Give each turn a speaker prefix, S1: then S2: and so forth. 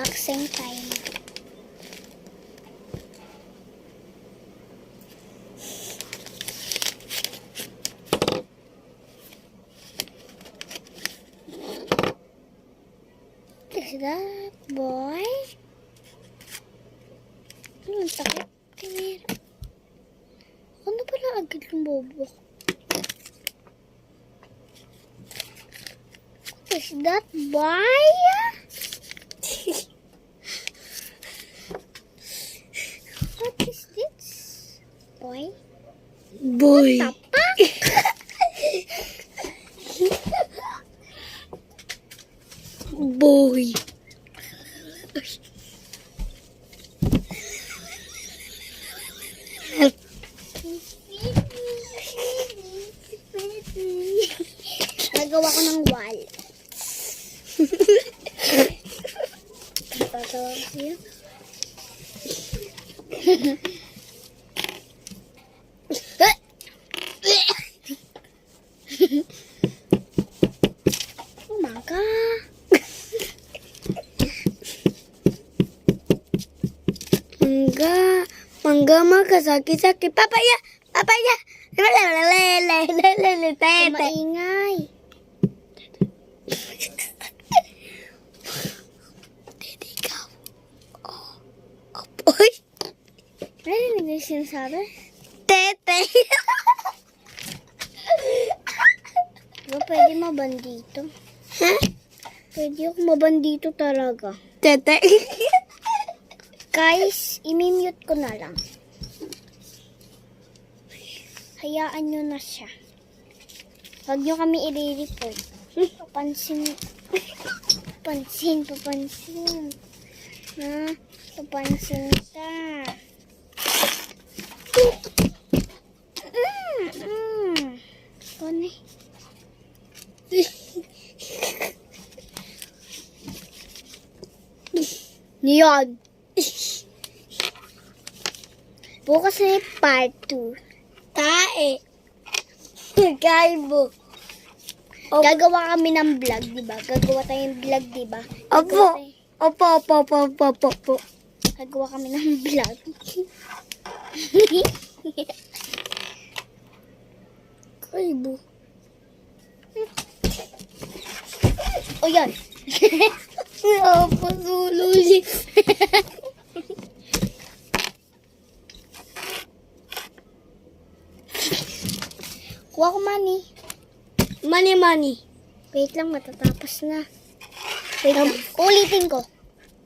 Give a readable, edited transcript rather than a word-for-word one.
S1: Unboxing time. What is that, boy? Ang sakit. Tinira. Ano pala agad yung bobo? What is that, boy? What is this, boy?
S2: Boy.
S1: What the fuck?
S2: Boy.
S1: Nagawa ko ng wall. Pagawa ko siya. Oh my God.
S2: Mangga magkasakit-sakit. Papaya.
S1: Maingay.
S2: Tete ikaw. Oy.
S1: Ano yung sinasabi?
S2: Tete.
S1: Diba pwede mabandito?
S2: Ha?
S1: Pwede ako mabandito talaga.
S2: Tete.
S1: Guys, imimute ko na lang. Hayaan nyo na siya. Huwag nyo kami i-report. Papansin. Papansin. Ha? Papansin ka. Kone. Yan. Bukas na yung part 2.
S2: Tae. Kalbo.
S1: Gagawa kami ng vlog, di ba? Gagawa tayong vlog, di ba?
S2: Opo. Opo.
S1: Gagawa kami ng vlog.
S2: Kalbo.
S1: O yan.
S2: Opo, sulusi.
S1: Kuha ko money.
S2: Money.
S1: Wait lang, matatapos na. Wait lang. Ulitin ko.